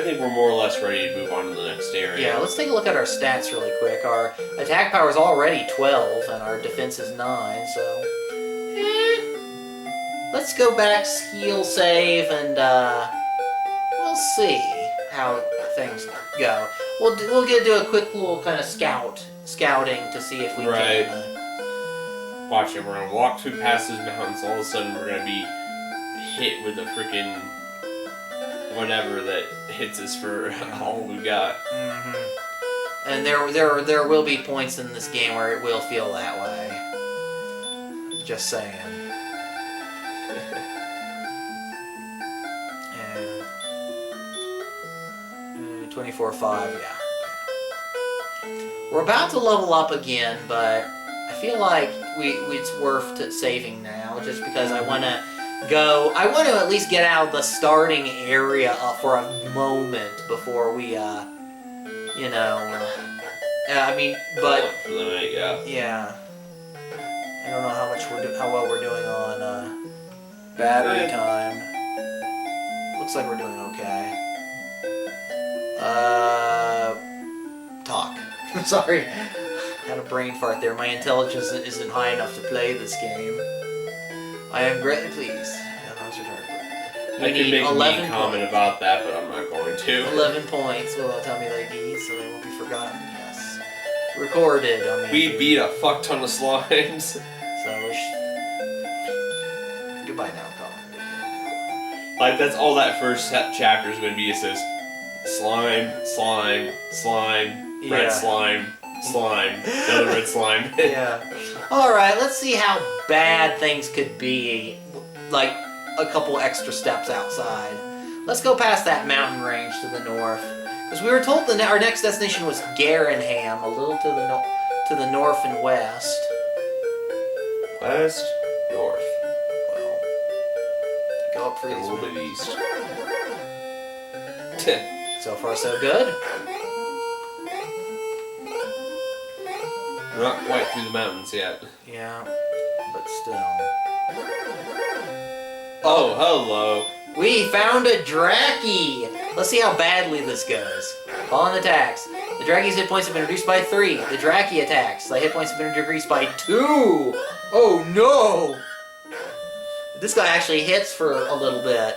think we're more or less ready to move on to the next area. yeah, let's take a look at our stats really quick. Our attack power is already 12, and our defense is 9, so... Let's go back, heal, save, and, we'll see how things go. We'll do a quick little kind of scouting to see if we Right. can... Watch it, we're gonna walk through past those mountains, all of a sudden we're gonna be hit with a freaking whatever that hits us for all we got. Mm-hmm. And there will be points in this game where it will feel that way. Just saying. And 24-5, yeah. We're about to level up again, but I feel like it's worth saving now, just because I want to at least get out of the starting area for a moment before we, I mean, but For the night, yeah. yeah, I don't know how well we're doing on battery time. Looks like we're doing okay. Talk. Sorry. Had a brain fart there. My intelligence isn't high enough to play this game. I am greatly pleased. I can make a mean comment about that, but I'm not going to. 11 points. Well, tell me like these, so they won't be forgotten. Yes. Recorded. I mean. We beat a fuck ton of slimes. So goodbye now, Collin. Like, that's all that first chapter is going to be. It says slime, slime, slime, red Yeah. slime, slime, another red slime. Yeah. Alright, let's see how bad things could be, like, a couple extra steps outside. Let's go past that mountain range to the north. Because we were told our next destination was Garenham, a little to the north and west. West, north, Well, go up for and a these little bit mountains. east. So far, so good. We're not quite through the mountains yet. Yeah, but still. Oh, hello. We found a Dracky! Let's see how badly this goes. Collin attacks. The Dracky's hit points have been reduced by 3. The Dracky attacks. The hit points have been decreased by 2! Oh no! This guy actually hits for a little bit.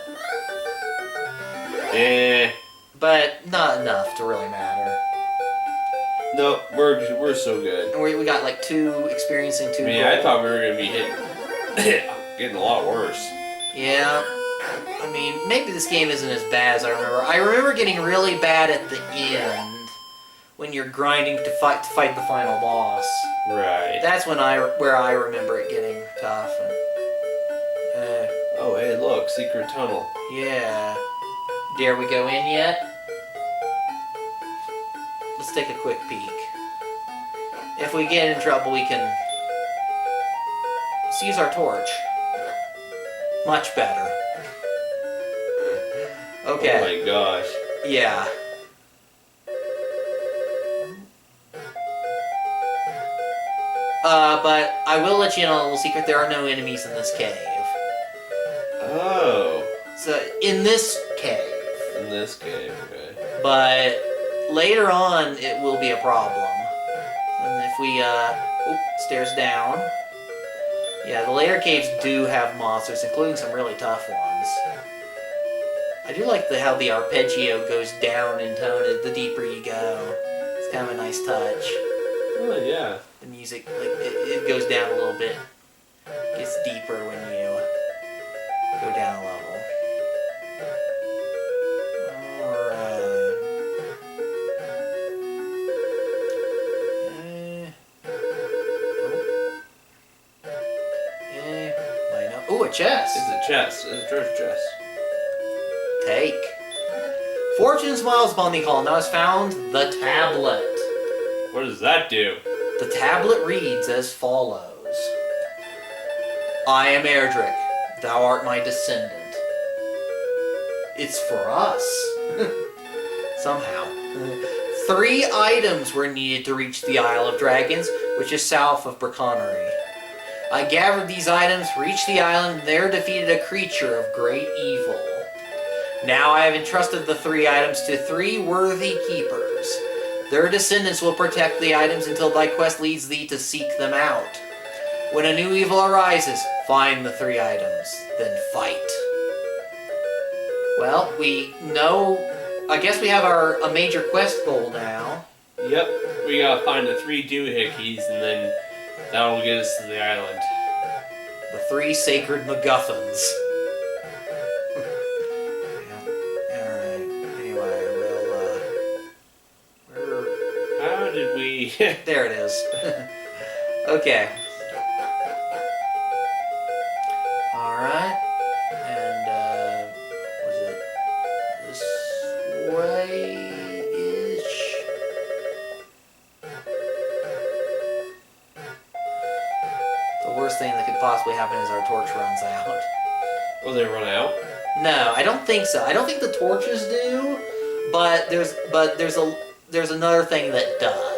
But not enough to really matter. No, we're so good. We got like 2 experiencing 2 I mean, gold. I thought we were gonna be getting a lot worse. Yeah. I mean, maybe this game isn't as bad as I remember. I remember getting really bad at the end when you're grinding to fight the final boss. Right. That's where I remember it getting tough. And, oh, hey, look, secret tunnel. yeah. Dare we go in yet? Let's take a quick peek. If we get in trouble, we can... Let's use our torch. Much better. Okay. Oh my gosh. Yeah. But I will let you know a little secret, there are no enemies in this cave. Oh. So, in this cave. In this cave, okay. But later on, it will be a problem. And if we, stairs down. Yeah, the later caves do have monsters, including some really tough ones. I do like how the arpeggio goes down in tone the deeper you go. It's kind of a nice touch. Oh, yeah. The music, like, it goes down a little bit. It gets deeper when you go down a level. Alright. Ooh, a chest! It's a chest. It's a treasure chest. Take. Fortune smiles upon thee, Collin. Thou hast found the tablet. What does that do? The tablet reads as follows. I am Erdrick. Thou art my descendant. It's for us. Somehow. 3 items were needed to reach the Isle of Dragons, which is south of Brecconary. I gathered these items, reached the island, and there defeated a creature of great evil. Now I have entrusted the 3 items to 3 worthy keepers. Their descendants will protect the items until thy quest leads thee to seek them out. When a new evil arises, find the 3 items, then fight. Well, we know... I guess we have a major quest goal now. Yep. We gotta find the 3 doohickeys, and then that'll get us to the island. The 3 sacred MacGuffins. There it is. Okay. Alright. And, was it this way-ish? The worst thing that could possibly happen is our torch runs out. Will they run out? No, I don't think so. I don't think the torches do, but there's another thing that does.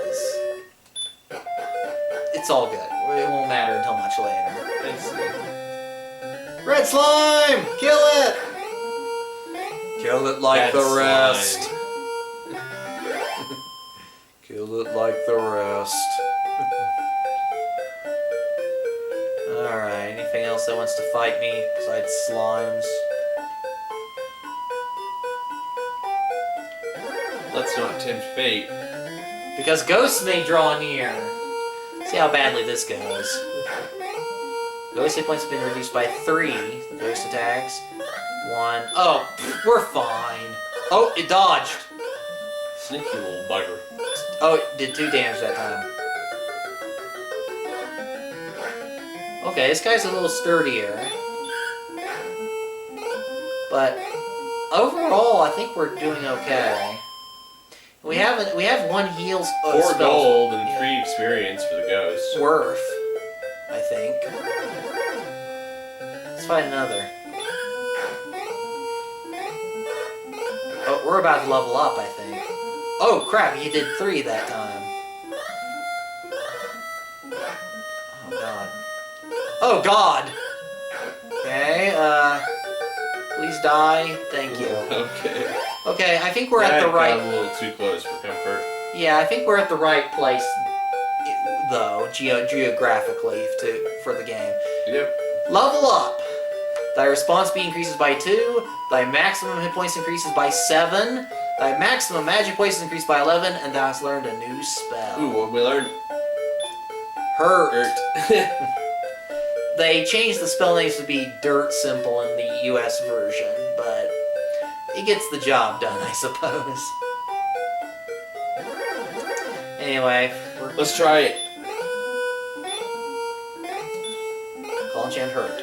It's all good. It won't matter until much later. I see. Red slime! Kill it! Kill it like Red the rest. Kill it like the rest. Alright, anything else that wants to fight me besides slimes? Let's not tempt fate. Because ghosts may draw near. See how badly this goes. Ghost hit points have been reduced by 3. The ghost attacks. 1. Oh, we're fine. Oh, it dodged. Sneaky little bugger. Oh, it did 2 damage that time. Okay, this guy's a little sturdier. But overall, I think we're doing okay. We have 1 heal 4 spell. gold and 3 experience for the ghost. Worth, I think. Let's find another. we're about to level up, I think. Oh crap, he did 3 that time. Oh god. Oh god! Okay, please die. Thank you. Okay. Okay, I think we're at the right... Got a little too close for comfort. Yeah, I think we're at the right place, though, geographically, for the game. Yep. Level up! Thy response speed increases by 2, thy maximum hit points increases by 7, thy maximum magic points increased by 11, and thou hast learned a new spell. Ooh, what we learned? Hurt. They changed the spell names to be Dirt Simple in the US version, but it gets the job done, I suppose. Anyway, Let's try it. Call enchant hurt.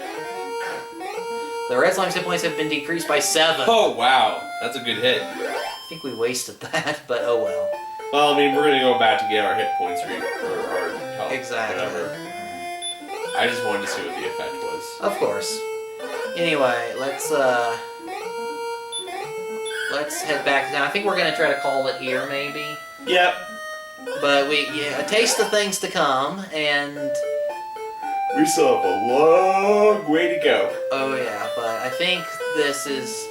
The red slime's hit points have been decreased by 7. Oh, wow. That's a good hit. I think we wasted that, but oh well. Well, I mean, we're gonna go back to get our hit points or our health. Exactly. Whatever. I just wanted to see what the effect was. Of course. Anyway, let's head back down. I think we're gonna try to call it here, maybe. Yep. But a taste of things to come, and We still have a long way to go. oh yeah, but I think this is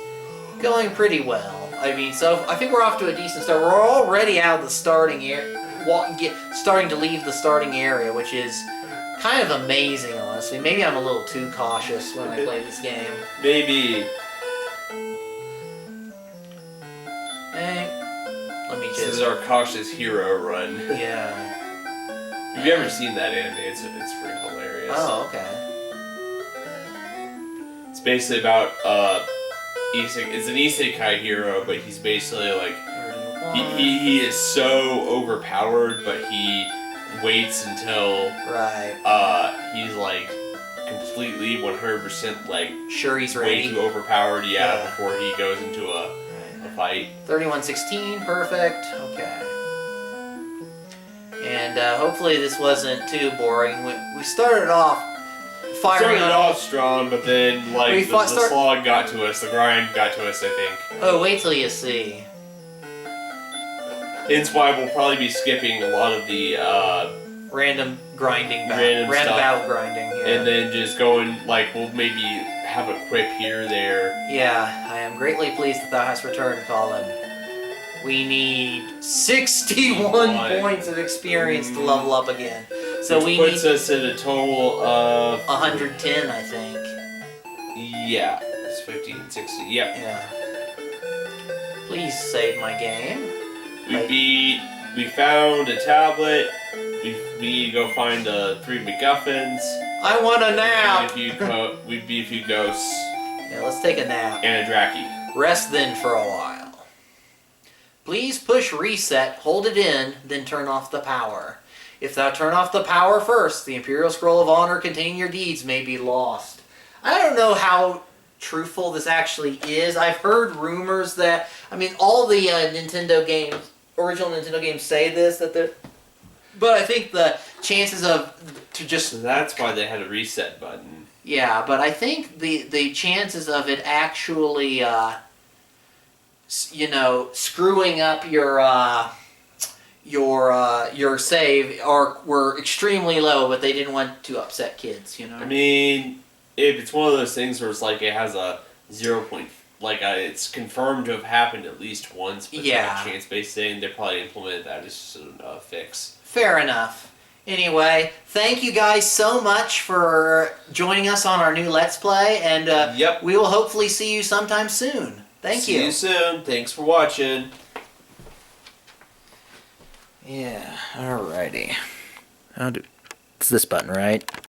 going pretty well. I mean, so I think we're off to a decent start. We're already out of the starting area, starting to leave the starting area, which is kind of amazing, honestly. Maybe I'm a little too cautious when I play this game. Maybe. Let me This is just... our cautious hero run. Yeah. Have you ever seen that anime? It's freaking hilarious. Oh, okay. It's basically about it's an isekai hero, but he's basically like he is so overpowered, but he waits until Right. he's like completely 100% like Sure he's way ready. too overpowered, Yeah. before he goes into a fight. 3116, perfect. Okay. And hopefully this wasn't too boring. We started off firing Started off strong, but then like the slog got to us, the grind got to us, I think. Oh, wait till you see. Hence why we'll probably be skipping a lot of the Random grinding, Random stuff. battle grinding. Yeah. and then just going like we'll maybe have a quip here or there. Yeah, I am greatly pleased that thou hast returned, Collin. We need 61 points of experience to level up again. So Which we puts need us at a total of 110, I think. yeah, it's 15, 60. Yep. Yeah. Please save my game. We found a tablet. We need to go find the 3 MacGuffins. I want a nap! We'd be a few ghosts Yeah, let's take a nap. and a Draki. Rest then for a while. Please push reset, hold it in, then turn off the power. If thou turn off the power first, the Imperial Scroll of Honor containing your deeds may be lost. I don't know how truthful this actually is. I've heard rumors that, I mean, all the Nintendo games, original Nintendo games say this, but I think the chances So that's why they had a reset button. yeah, but I think the chances of it actually, screwing up your save were extremely low, but they didn't want to upset kids, I mean, if it's one of those things where it's like it has a 0. It's confirmed to have happened at least once, but it's like a chance-based thing, they probably implemented that as a fix. Fair enough. Anyway, thank you guys so much for joining us on our new Let's Play, and Yep. we will hopefully see you sometime soon. Thank you. See you soon. Thanks for watching. Yeah, alrighty. It's this button, right?